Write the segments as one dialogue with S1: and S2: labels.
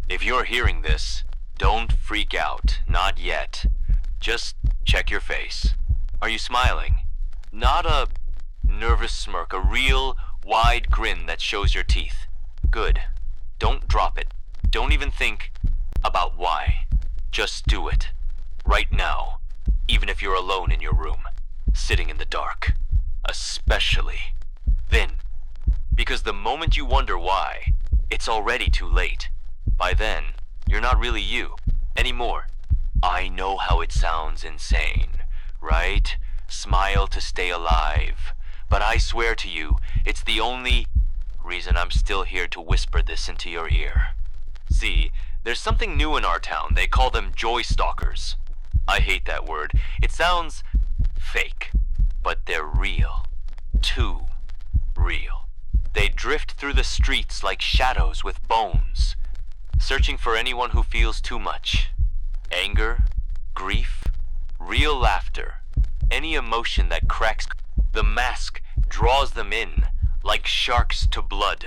S1: If you're hearing this, don't freak out. Not yet. Just check your face. Are you smiling? Not a nervous smirk, a real, wide grin that shows your teeth. Good. Don't drop it. Don't even think about why. Just do it. Right now. Even if you're alone in your room, sitting in the dark. Especially then. Because the moment you wonder why, it's already too late. By then, you're not really you anymore. I know how it sounds insane, right? Smile to stay alive. But I swear to you, it's the only reason I'm still here to whisper this into your ear. See, there's something new in our town. They call them Joy Stalkers. I hate that word. It sounds fake, but they're real. Too real. They drift through the streets like shadows with bones, searching for anyone who feels too much. Anger, grief, real laughter, any emotion that cracks. The mask draws them in like sharks to blood.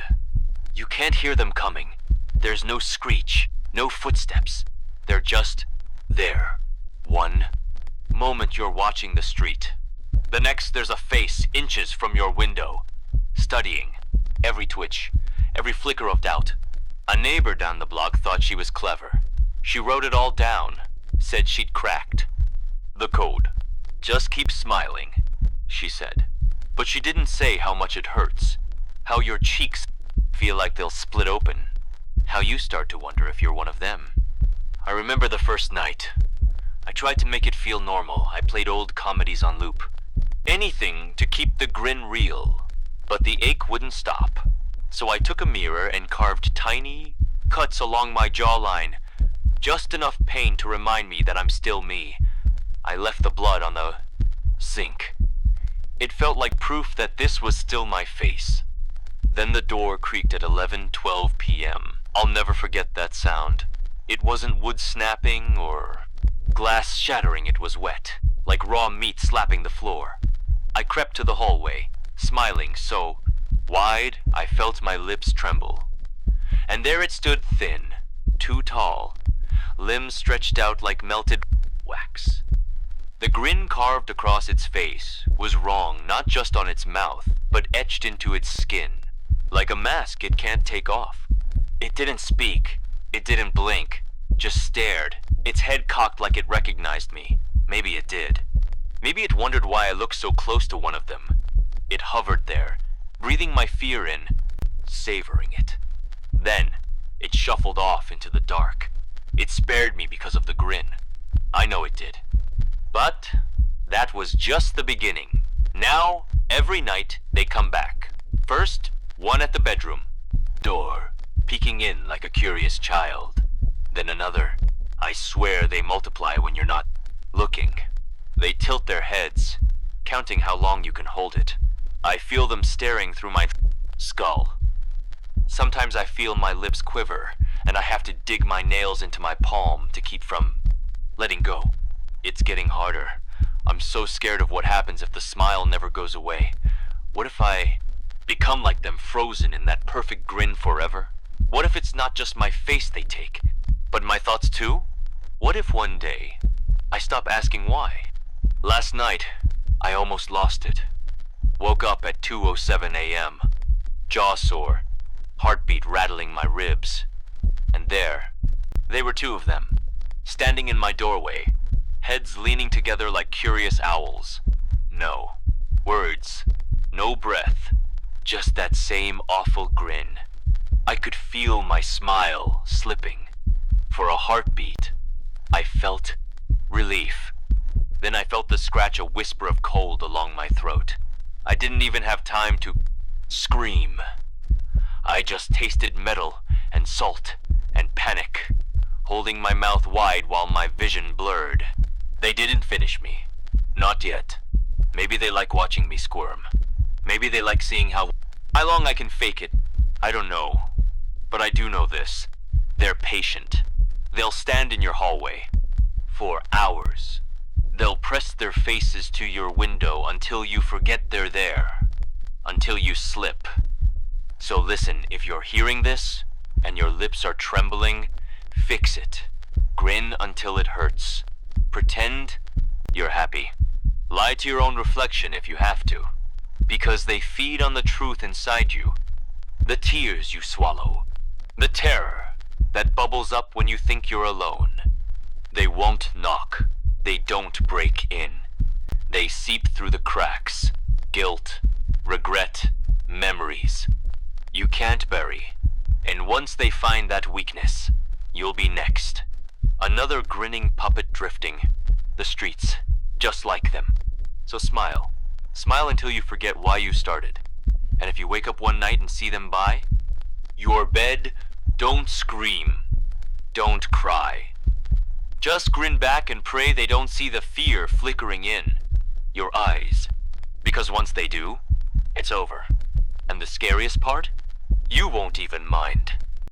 S1: You can't hear them coming. There's no screech, no footsteps. They're just there. One moment you're watching the street. The next there's a face inches from your window, studying every twitch, every flicker of doubt. A neighbor down the block thought she was clever. She wrote it all down, said she'd cracked the code. Just keep smiling, she said. But she didn't say how much it hurts, how your cheeks feel like they'll split open, how you start to wonder if you're one of them. I remember the first night. I tried to make it feel normal. I played old comedies on loop. Anything to keep the grin real. But the ache wouldn't stop. So I took a mirror and carved tiny cuts along my jawline. Just enough pain to remind me that I'm still me. I left the blood on the sink. It felt like proof that this was still my face. Then the door creaked at 11:12 p.m. I'll never forget that sound. It wasn't wood snapping or glass shattering, it was wet, like raw meat slapping the floor. I crept to the hallway, smiling so wide I felt my lips tremble. And there it stood, thin, too tall, limbs stretched out like melted wax. The grin carved across its face was wrong, not just on its mouth, but etched into its skin. Like a mask it can't take off. It didn't speak. It didn't blink. Just stared, its head cocked like it recognized me. Maybe it did. Maybe it wondered why I looked so close to one of them. It hovered there, breathing my fear in, savoring it. Then, it shuffled off into the dark. It spared me because of the grin. I know it did. But that was just the beginning. Now, every night, they come back. First, one at the bedroom door, peeking in like a curious child. Then another. I swear they multiply when you're not looking. They tilt their heads, counting how long you can hold it. I feel them staring through my skull. Sometimes I feel my lips quiver, and I have to dig my nails into my palm to keep from letting go. It's getting harder. I'm so scared of what happens if the smile never goes away. What if I become like them, frozen in that perfect grin forever? What if it's not just my face they take, but my thoughts too? What if one day I stop asking why? Last night, I almost lost it. Woke up at 2:07 a.m., jaw sore, heartbeat rattling my ribs. And there, they were two of them, standing in my doorway, heads leaning together like curious owls. No words, no breath, just that same awful grin. I could feel my smile slipping. For a heartbeat, I felt relief. Then I felt the scratch, a whisper of cold along my throat. I didn't even have time to scream. I just tasted metal and salt and panic, holding my mouth wide while my vision blurred. They didn't finish me. Not yet. Maybe they like watching me squirm. Maybe they like seeing how long I can fake it. I don't know. But I do know this. They're patient. They'll stand in your hallway for hours. They'll press their faces to your window until you forget they're there. Until you slip. So listen, if you're hearing this and your lips are trembling, Fix it. Grin until it hurts. Pretend you're happy. Lie to your own reflection if you have to. Because they feed on the truth inside you. The tears you swallow. The terror that bubbles up when you think you're alone. They won't knock. They don't break in. They seep through the cracks. Guilt, regret, memories. You can't bury. And once they find that weakness, you'll be next. Another grinning puppet drifting. The streets, just like them. So smile. Smile until you forget why you started. And if you wake up one night and see them by your bed, don't scream. Don't cry. Just grin back and pray they don't see the fear flickering in your eyes. Because once they do, it's over. And the scariest part? You won't even mind.